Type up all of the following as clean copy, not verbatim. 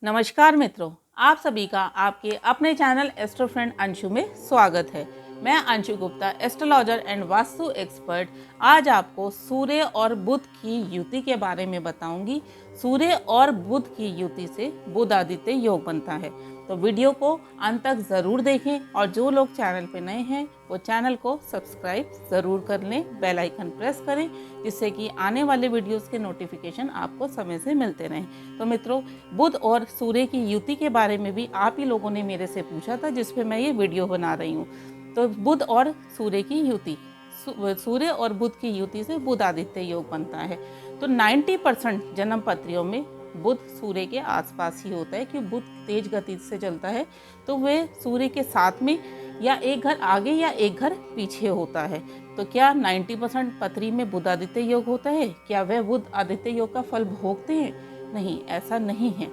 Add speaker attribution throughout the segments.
Speaker 1: नमस्कार मित्रों, आप सभी का आपके अपने चैनल एस्ट्रो फ्रेंड अंशु में स्वागत है। मैं Anshu Gupta, astrologer and vastu expert. आज आपको सूर्य और बुध की युति के बारे में बताऊंगी। सूर्य और बुध की युति से बुध आदित्य योग बनता है, तो वीडियो को अंत तक ज़रूर देखें और जो लोग चैनल पे नए हैं वो चैनल को सब्सक्राइब ज़रूर कर लें, बेल आइकन प्रेस करें, जिससे कि आने वाले वीडियोस के नोटिफिकेशन आपको समय से मिलते रहें। तो मित्रों, बुध और सूर्य की युति के बारे में भी आप ही लोगों ने मेरे से पूछा था, जिस पे मैं ये वीडियो बना रही हूँ। तो बुध और सूर्य की युति, सूर्य और बुध की युति से बुध आदित्य योग बनता है। तो 90% जन्म पत्रियों में बुध सूर्य के आसपास ही होता है, कि बुध तेज गति से चलता है, तो वे सूर्य के साथ में या एक घर आगे या एक घर पीछे होता है। तो क्या 90% पत्री में बुध आदित्य योग होता है? क्या वह बुध आदित्य योग का फल भोगते हैं? नहीं, ऐसा नहीं है।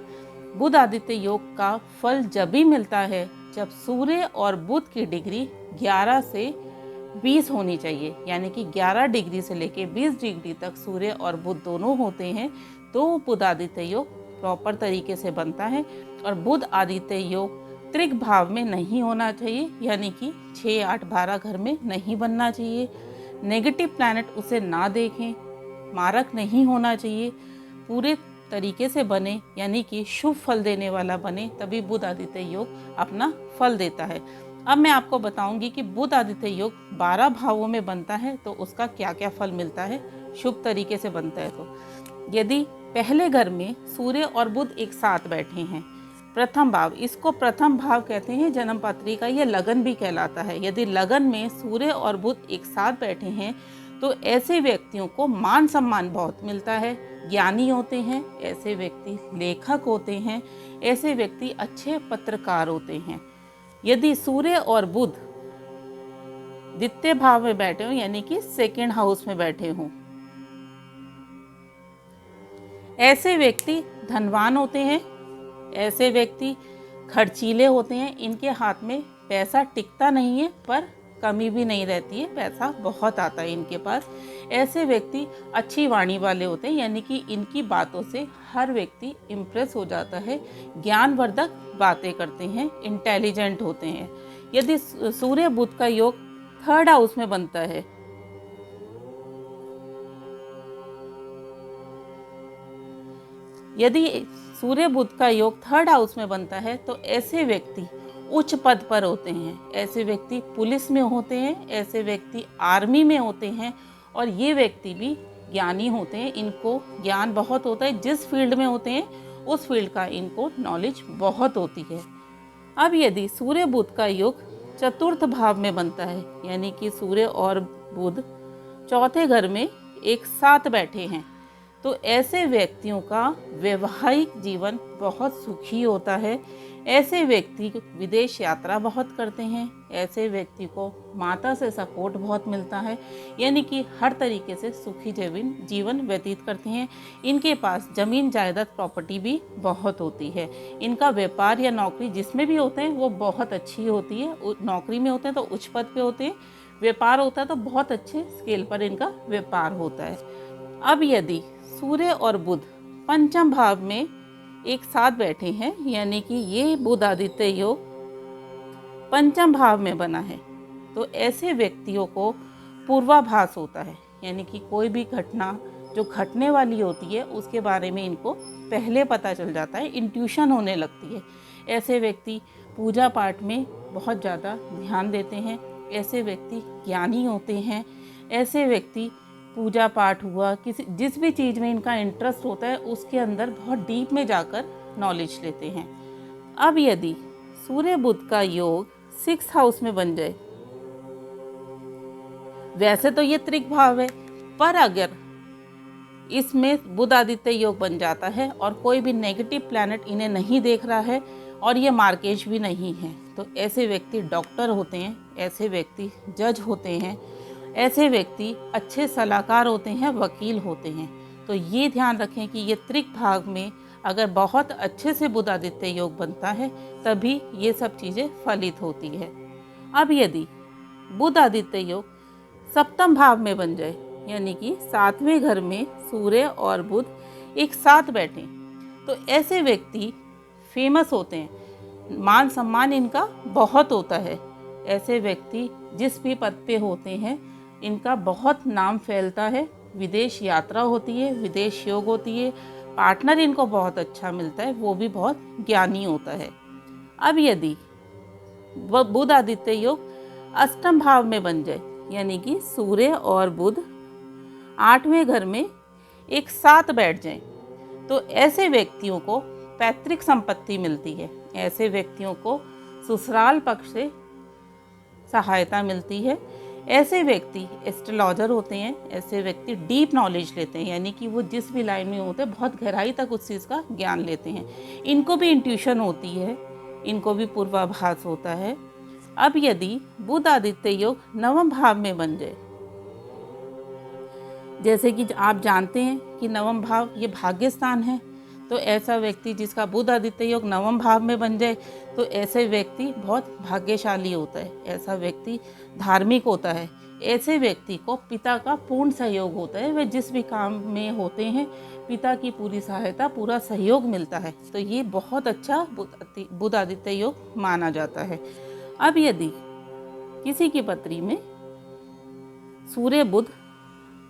Speaker 1: बुध आदित्य योग का फल जब भी मिलता है जब सूर्य और बुध की डिग्री 11 से 20 होनी चाहिए, यानी कि 11 डिग्री से लेके 20 डिग्री तक सूर्य और बुध दोनों होते हैं, तो बुध आदित्य योग प्रॉपर तरीके से बनता है। और बुध आदित्य योग त्रिक भाव में नहीं होना चाहिए, यानी कि 6, 8, 12 घर में नहीं बनना चाहिए। नेगेटिव प्लैनेट उसे ना देखें, मारक नहीं होना चाहिए, पूरे तरीके से बने, यानी कि शुभ फल देने वाला बने, तभी बुध आदित्य योग अपना फल देता है। अब मैं आपको बताऊंगी कि बुध आदित्य योग 12 भावों में बनता है तो उसका क्या क्या फल मिलता है, शुभ तरीके से बनता है। तो यदि पहले घर में सूर्य और बुध एक साथ बैठे हैं, प्रथम भाव, इसको प्रथम भाव कहते हैं जन्म पत्री का, यह लगन भी कहलाता है। यदि लगन में सूर्य और बुध एक साथ बैठे हैं तो ऐसे व्यक्तियों को मान सम्मान बहुत मिलता है, ज्ञानी होते हैं ऐसे व्यक्ति, लेखक होते हैं ऐसे व्यक्ति, अच्छे पत्रकार होते हैं। यदि सूर्य और बुध द्वितीय भाव में बैठे हों, यानी कि सेकंड हाउस में बैठे हों, ऐसे व्यक्ति धनवान होते हैं, ऐसे व्यक्ति खर्चीले होते हैं, इनके हाथ में पैसा टिकता नहीं है पर कमी भी नहीं रहती है, पैसा बहुत आता है इनके पास। ऐसे व्यक्ति अच्छी वाणी वाले होते हैं, यानी कि इनकी बातों से हर व्यक्ति इम्प्रेस हो जाता है, ज्ञानवर्धक बातें करते हैं, इंटेलिजेंट होते हैं। यदि सूर्य बुध का योग थर्ड हाउस में बनता है, यदि सूर्य बुध का योग थर्ड हाउस में बनता है तो ऐसे व्यक्ति उच्च पद पर होते हैं, ऐसे व्यक्ति पुलिस में होते हैं, ऐसे व्यक्ति आर्मी में होते हैं, और ये व्यक्ति भी ज्ञानी होते हैं, इनको ज्ञान बहुत होता है, जिस फील्ड में होते हैं उस फील्ड का इनको नॉलेज बहुत होती है। अब यदि सूर्य बुध का योग चतुर्थ भाव में बनता है, यानी कि सूर्य और बुध चौथे घर में एक साथ बैठे हैं, तो ऐसे व्यक्तियों का वैवाहिक जीवन बहुत सुखी होता है। ऐसे व्यक्ति विदेश यात्रा बहुत करते हैं, ऐसे व्यक्ति को माता से सपोर्ट बहुत मिलता है, यानी कि हर तरीके से सुखी जीवन व्यतीत करते हैं। इनके पास जमीन जायदाद प्रॉपर्टी भी बहुत होती है। इनका व्यापार या नौकरी जिसमें भी होते हैं वो बहुत अच्छी होती है। नौकरी में होते हैं तो उच्च पद पे होते हैं, व्यापार होता है तो बहुत अच्छे स्केल पर इनका व्यापार होता है। अब यदि सूर्य और बुध पंचम भाव में एक साथ बैठे हैं, यानी कि ये बुध आदित्य योग पंचम भाव में बना है, तो ऐसे व्यक्तियों को पूर्वाभास होता है, यानी कि कोई भी घटना जो घटने वाली होती है उसके बारे में इनको पहले पता चल जाता है, इंट्यूशन होने लगती है। ऐसे व्यक्ति पूजा पाठ में बहुत ज़्यादा ध्यान देते हैं, ऐसे व्यक्ति ज्ञानी होते हैं, ऐसे व्यक्ति पूजा पाठ हुआ, जिस भी चीज़ में इनका इंटरेस्ट होता है उसके अंदर बहुत डीप में जाकर नॉलेज लेते हैं। अब यदि सूर्य बुध का योग 6th हाउस में बन जाए, वैसे तो ये त्रिक भाव है, पर अगर इसमें बुध आदित्य योग बन जाता है और कोई भी नेगेटिव प्लैनेट इन्हें नहीं देख रहा है और ये मार्केश भी नहीं है, तो ऐसे व्यक्ति डॉक्टर होते हैं, ऐसे व्यक्ति जज होते हैं, ऐसे व्यक्ति अच्छे सलाहकार होते हैं, वकील होते हैं। तो ये ध्यान रखें कि ये त्रिक भाग में अगर बहुत अच्छे से बुध आदित्य योग बनता है तभी ये सब चीज़ें फलित होती है। अब यदि बुध आदित्य योग सप्तम भाव में बन जाए, यानी कि 7वें घर में सूर्य और बुध एक साथ बैठें, तो ऐसे व्यक्ति फेमस होते हैं, मान सम्मान इनका बहुत होता है। ऐसे व्यक्ति जिस भी पद पे होते हैं इनका बहुत नाम फैलता है, विदेश यात्रा होती है, विदेश योग होती है, पार्टनर इनको बहुत अच्छा मिलता है, वो भी बहुत ज्ञानी होता है। अब यदि बुध आदित्य योग अष्टम भाव में बन जाए, यानी कि सूर्य और बुध 8वें घर में एक साथ बैठ जाएं, तो ऐसे व्यक्तियों को पैतृक संपत्ति मिलती है, ऐसे व्यक्तियों को ससुराल पक्ष से सहायता मिलती है। ऐसे व्यक्ति एस्ट्रोलॉजर होते हैं, ऐसे व्यक्ति डीप नॉलेज लेते हैं, यानी कि वो जिस भी लाइन में होते हैं बहुत गहराई तक उस चीज़ का ज्ञान लेते हैं। इनको भी इंट्यूशन होती है, इनको भी पूर्वाभास होता है। अब यदि बुध आदित्य योग नवम भाव में बन जाए, जैसे कि आप जानते हैं कि नवम भाव ये भाग्य स्थान है, तो ऐसा व्यक्ति जिसका बुध आदित्य योग नवम भाव में बन जाए तो ऐसे व्यक्ति बहुत भाग्यशाली होता है, ऐसा व्यक्ति धार्मिक होता है, ऐसे व्यक्ति को पिता का पूर्ण सहयोग होता है। वे जिस भी काम में होते हैं पिता की पूरी सहायता, पूरा सहयोग मिलता है, तो ये बहुत अच्छा बुध आदित्य योग माना जाता है। अब यदि किसी की पत्री में सूर्य बुध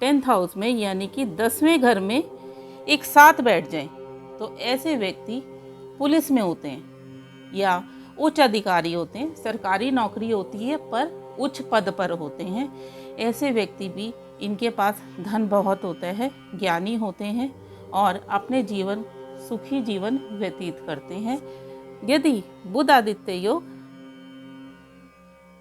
Speaker 1: 10th हाउस में यानी कि 10वें घर में एक साथ बैठ जाएं, तो ऐसे व्यक्ति पुलिस में होते हैं या उच्च अधिकारी होते हैं, सरकारी नौकरी होती है पर उच्च पद पर होते हैं। ऐसे व्यक्ति भी, इनके पास धन बहुत होता है, ज्ञानी होते हैं और अपने जीवन सुखी जीवन व्यतीत करते हैं। यदि बुध आदित्य योग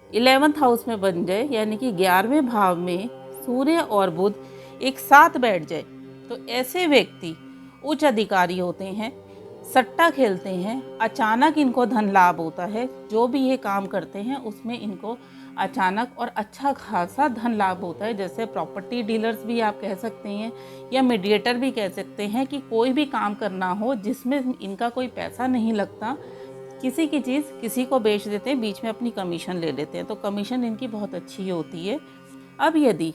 Speaker 1: 11th हाउस में बन जाए, यानी कि 11वें भाव में सूर्य और बुध एक साथ बैठ जाए, तो ऐसे व्यक्ति उच्च अधिकारी होते हैं, सट्टा खेलते हैं, अचानक इनको धन लाभ होता है, जो भी ये काम करते हैं उसमें इनको अचानक और अच्छा खासा धन लाभ होता है। जैसे प्रॉपर्टी डीलर्स भी आप कह सकते हैं या मीडिएटर भी कह सकते हैं कि कोई भी काम करना हो जिसमें इनका कोई पैसा नहीं लगता, किसी की चीज़ किसी को बेच देते हैं, बीच में अपनी कमीशन ले लेते हैं, तो कमीशन इनकी बहुत अच्छी होती है। अब यदि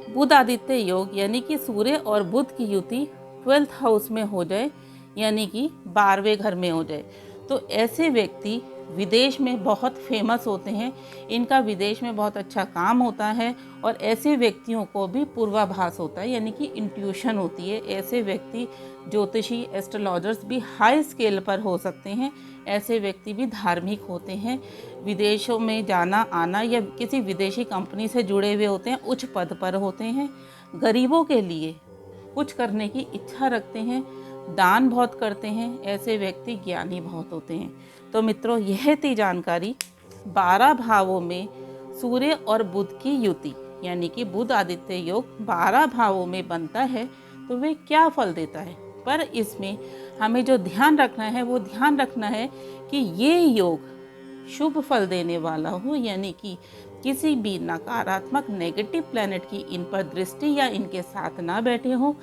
Speaker 1: बुध आदित्य योग यानी कि सूर्य और बुध की युति 12th हाउस में हो जाए, यानी कि 12वें घर में हो जाए, तो ऐसे व्यक्ति विदेश में बहुत फेमस होते हैं, इनका विदेश में बहुत अच्छा काम होता है और ऐसे व्यक्तियों को भी पूर्वाभास होता है, यानी कि इंट्यूशन होती है। ऐसे व्यक्ति ज्योतिषी एस्ट्रोलॉजर्स भी हाई स्केल पर हो सकते हैं। ऐसे व्यक्ति भी धार्मिक होते हैं, विदेशों में जाना आना या किसी विदेशी कंपनी से जुड़े हुए होते हैं, उच्च पद पर होते हैं, गरीबों के लिए कुछ करने की इच्छा रखते हैं, दान बहुत करते हैं, ऐसे व्यक्ति ज्ञानी बहुत होते हैं। तो मित्रों, यह थी जानकारी 12 भावों में सूर्य और बुध की युति, यानी कि बुध आदित्य योग 12 भावों में बनता है तो वे क्या फल देता है। पर इसमें हमें जो ध्यान रखना है वो ध्यान रखना है कि ये योग शुभ फल देने वाला हो, यानी कि किसी भी नकारात्मक नेगेटिव प्लैनेट की इन पर दृष्टि या इनके साथ ना बैठे हो,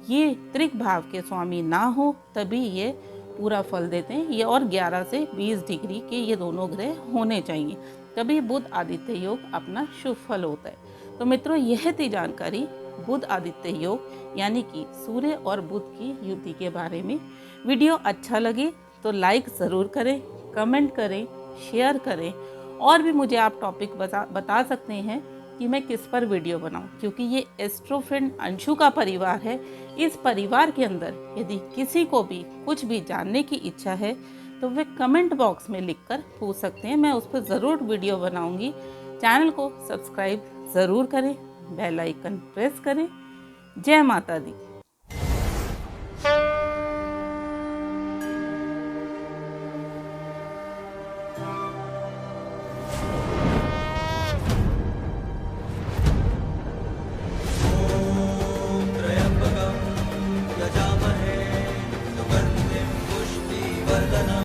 Speaker 1: ये त्रिक भाव के स्वामी ना हो, तभी ये पूरा फल देते हैं। ये और 11 से 20 डिग्री के ये दोनों ग्रह होने चाहिए, तभी बुध आदित्य योग अपना शुभ फल होता है। तो मित्रों, यह थी जानकारी बुध आदित्य योग यानी कि सूर्य और बुध की युति के बारे में। वीडियो अच्छा लगे तो लाइक ज़रूर करें, कमेंट करें, शेयर करें, और भी मुझे आप टॉपिक बता सकते हैं कि मैं किस पर वीडियो बनाऊं, क्योंकि ये एस्ट्रो फ्रेंड अंशु का परिवार है। इस परिवार के अंदर यदि किसी को भी कुछ भी जानने की इच्छा है तो वे कमेंट बॉक्स में लिखकर पूछ सकते हैं, मैं उस पर ज़रूर वीडियो बनाऊंगी। चैनल को सब्सक्राइब ज़रूर करें, बेल आइकन प्रेस करें। जय माता दी।